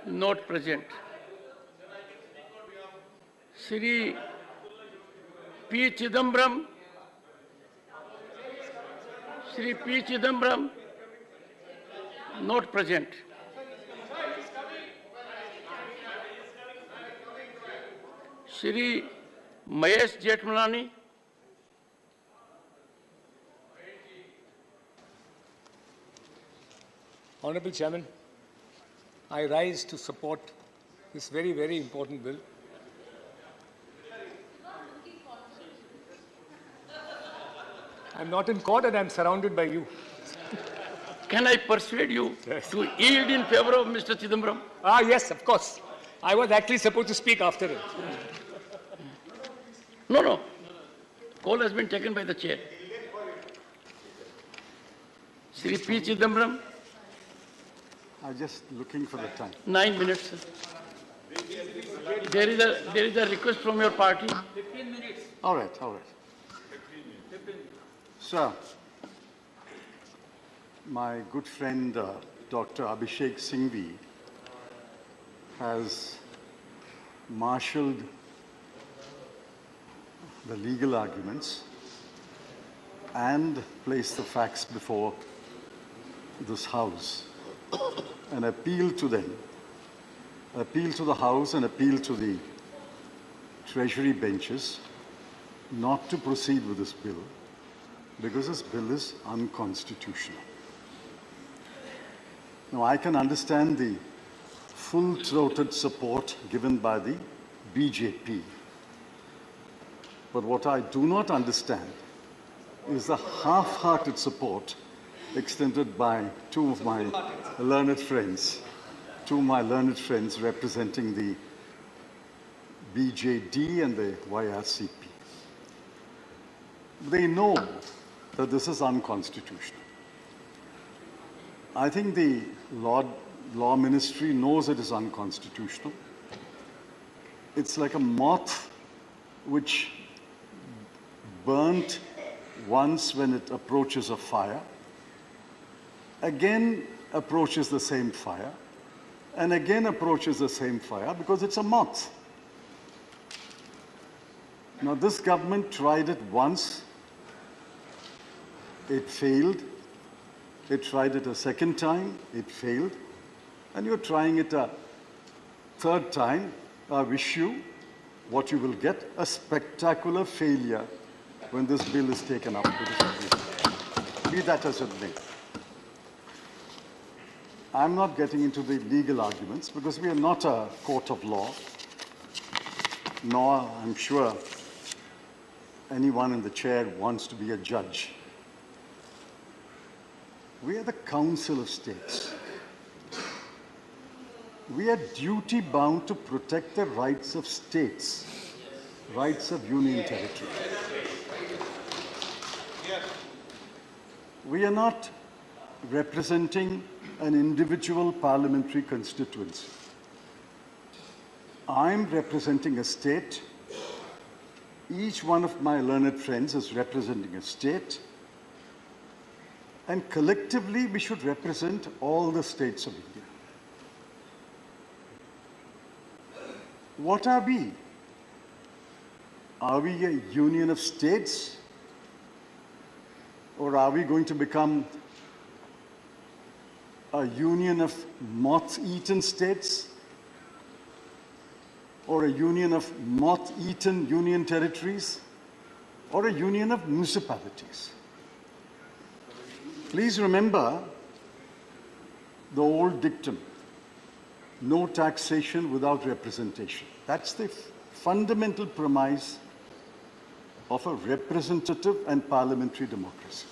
Not present. Shri P. Chidambaram. Shri P. Chidambaram. Not present. Shri Mahesh Jethmalani. Honorable Chairman, I rise to support this very, very important bill. I'm not in court and I'm surrounded by you. Can I persuade you to yield in favor of Mr. Chidambaram? Ah, yes, of course. I was actually supposed to speak after it. No. Call has been taken by the chair. Shri P. Chidambaram. I'm just looking for the time. 9 minutes. Sir. There is a request from your party. 15 minutes. All right. Sir, my good friend Dr. Abhishek Singhvi has marshaled the legal arguments and placed the facts before this House. An appeal to them, appeal to the House and appeal to the Treasury benches not to proceed with this bill because this bill is unconstitutional. Now, I can understand the full-throated support given by the BJP, but what I do not understand is the half-hearted support extended by two of my learned friends representing the BJD and the YRCP. They know that this is unconstitutional. I think the Law Ministry knows it is unconstitutional. It's like a moth which burnt once when it approaches a fire, again approaches the same fire, and again approaches the same fire because it's a moth. Now, this government tried it once, it failed. It tried it a second time, it failed. And you're trying it a third time. I wish you what you will get, a spectacular failure when this bill is taken up. Be that as it may. I'm not getting into the legal arguments because we are not a court of law, nor, I'm sure, anyone in the chair wants to be a judge. We are the Council of States. We are duty-bound to protect the rights of states, rights of union territory. We are not representing an individual parliamentary constituency. I'm representing a state. Each one of my learned friends is representing a state. And collectively, we should represent all the states of India. What are we? Are we a union of states? Or are we going to become a union of moth-eaten states? Or a union of moth-eaten union territories? Or a union of municipalities? Please remember the old dictum, no taxation without representation. That's the fundamental premise of a representative and parliamentary democracy.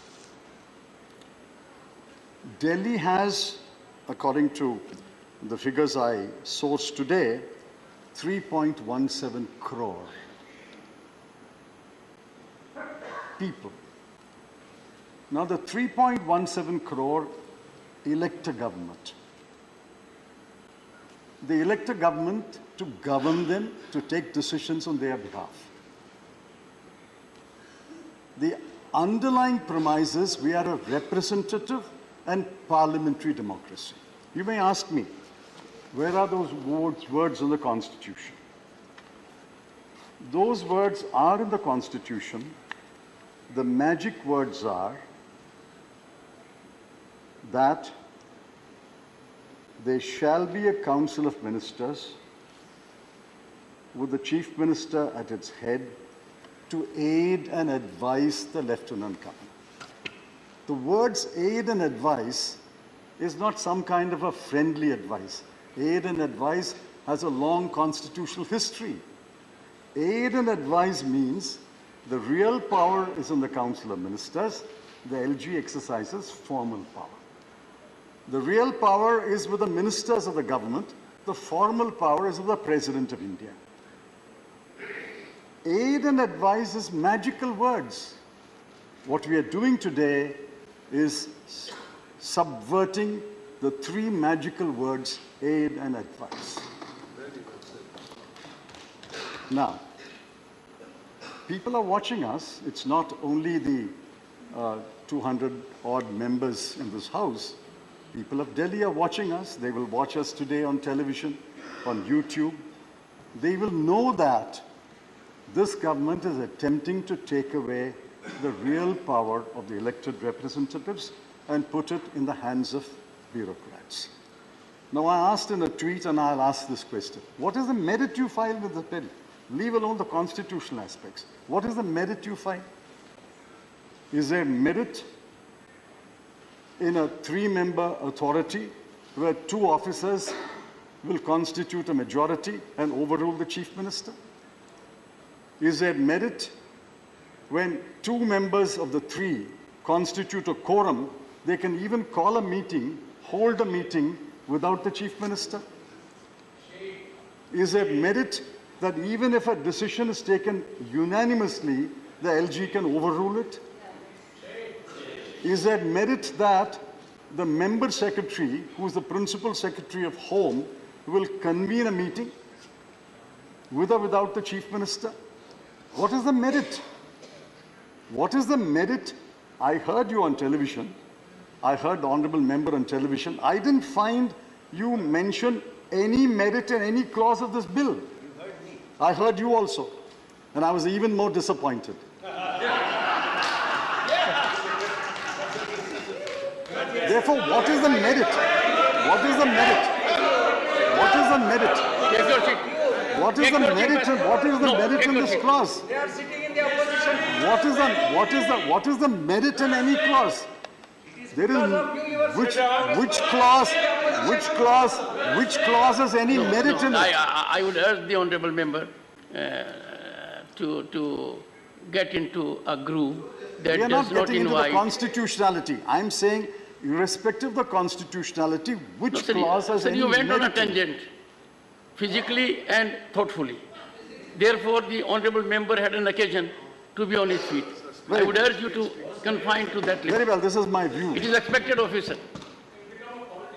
Delhi has, according to the figures I sourced today, 3.17 crore people. Now, the 3.17 crore elect a government. They elect a government to govern them, to take decisions on their behalf. The underlying premise is we are a representative and parliamentary democracy. You may ask me, Where are those words in the Constitution? Those words are in the Constitution. The magic words are that there shall be a council of ministers with the chief minister at its head to aid and advise the lieutenant governor. The words aid and advise is not some kind of a friendly advice. Aid and advise has a long constitutional history. Aid and advise means the real power is in the Council of Ministers. The LG exercises formal power. The real power is with the ministers of the government. The formal power is with the President of India. Aid and advise is magical words. What we are doing today is subverting the three magical words, aid and advice. Now, people are watching us. It's not only the 200 odd members in this house. People of Delhi are watching us. They will watch us today on television, on YouTube. They will know that this government is attempting to take away the real power of the elected representatives and put it in the hands of bureaucrats. Now, I asked in a tweet, and I'll ask this question. What is the merit you file with the bill? Leave alone the constitutional aspects. What is the merit you file? Is there merit in a three-member authority where two officers will constitute a majority and overrule the chief minister? Is there merit when two members of the three constitute a quorum, they can even call a meeting, hold a meeting without the chief minister? Is there merit that even if a decision is taken unanimously, the LG can overrule it? Is there merit that the member secretary, who is the principal secretary of Home, will convene a meeting with or without the chief minister? What is the merit? What is the merit? I heard you on television. I heard the honorable member on television. I didn't find you mention any merit in any clause of this bill. I heard you also. And I was even more disappointed. Therefore, what is the merit? What is the merit? What is the merit? Take your seat. What is the merit? What is the merit in this clause? They are sitting in the opposition. What is the merit in any clause? There is which clause has any merit in it? I would urge the honourable member to get into a groove that We are does not not getting into the invite. constitutionality. I'm saying, irrespective of the constitutionality, which clause has Sir, any you went on a merit in it? tangent, physically and thoughtfully. Therefore, the honourable member had an occasion to be on his feet. I Very would urge you to confine to that Very limit. well, this is my view. It is expected of you, sir.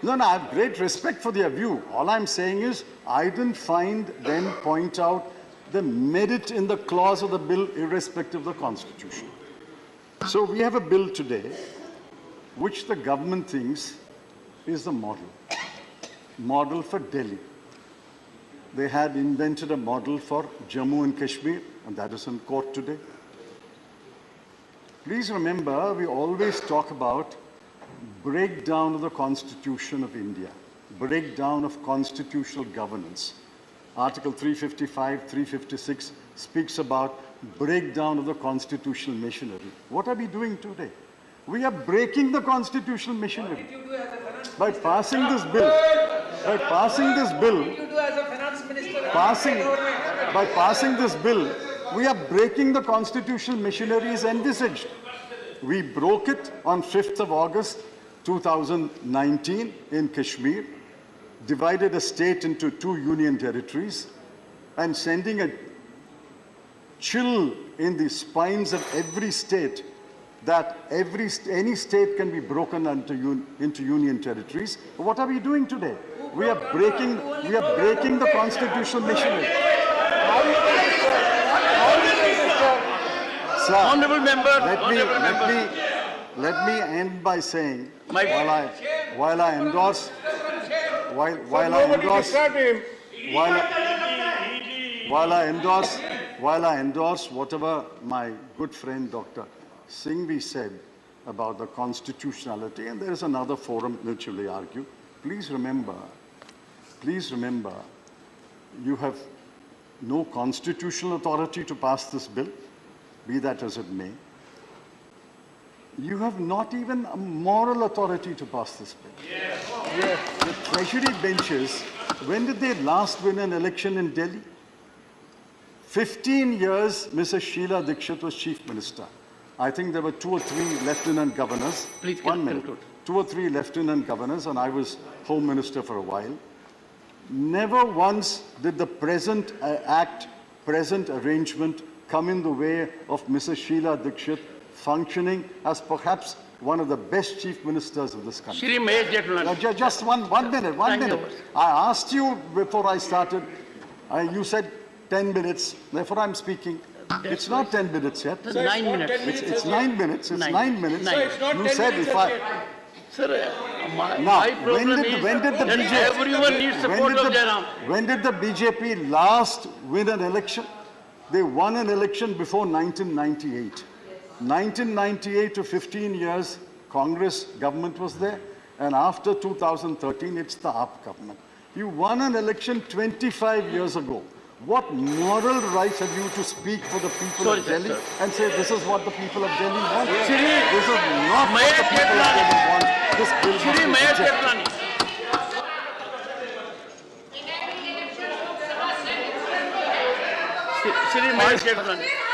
No, I have great respect for their view. All I'm saying is, I didn't find them point out the merit in the clause of the bill, irrespective of the Constitution. So we have a bill today, which the government thinks is the model for Delhi. They had invented a model for Jammu and Kashmir, and that is in court today. Please remember, we always talk about breakdown of the Constitution of India, breakdown of constitutional governance. Article 355, 356 speaks about breakdown of the constitutional machinery. What are we doing today? We are breaking the constitutional machinery. By passing this bill, by passing this bill, by passing this bill, we are breaking the constitutional machinery as envisaged. We broke it on 5th of August 2019 in Kashmir, divided a state into 2 union territories, and sending a chill in the spines of every state that any state can be broken into union territories. What are we doing today? We are breaking the constitutional machinery. Sir, Honourable member, let me end by saying, My- while I while I Nobody endorse, disturbed him. while I endorse whatever my good friend Dr. Singhvi said about the constitutionality, and there is another forum which will argue, please remember, you have no constitutional authority to pass this bill, be that as it may. You have not even a moral authority to pass this bill. The treasury benches, when did they last win an election in Delhi? 15 years, Mrs. Sheila Dikshit was chief minister. I think there were 2 or 3 lieutenant governors. Please 1 minute. conclude. 2 or 3 lieutenant governors, and I was home minister for a while. Never once did the present present arrangement come in the way of Mrs. Sheila Dikshit functioning as perhaps one of the best chief ministers of this country. Shri Mahesh Jethmalani. Just one minute. I asked you before I started, you said 10 minutes, therefore I'm speaking. It's not 10 minutes yet. Sir, 9 minutes. It's 9 minutes. It's 9 minutes. Sir, it's not You 10 said minutes if as I... yet. Sir, my Now, problem is when did the that BJP everyone needs support of Jairam. when did the BJP last win an election? They won an election before 1998. 1998 to 15 years, Congress government was there. And after 2013, it's the AAP government. You won an election 25 years ago. What moral rights have you to speak for the people of Delhi and say this is what the people of Delhi want? This is not what the people of Delhi want. This bill must Shri be Mahesh rejected. Jethmalani. Shri Mahesh Jethmalani.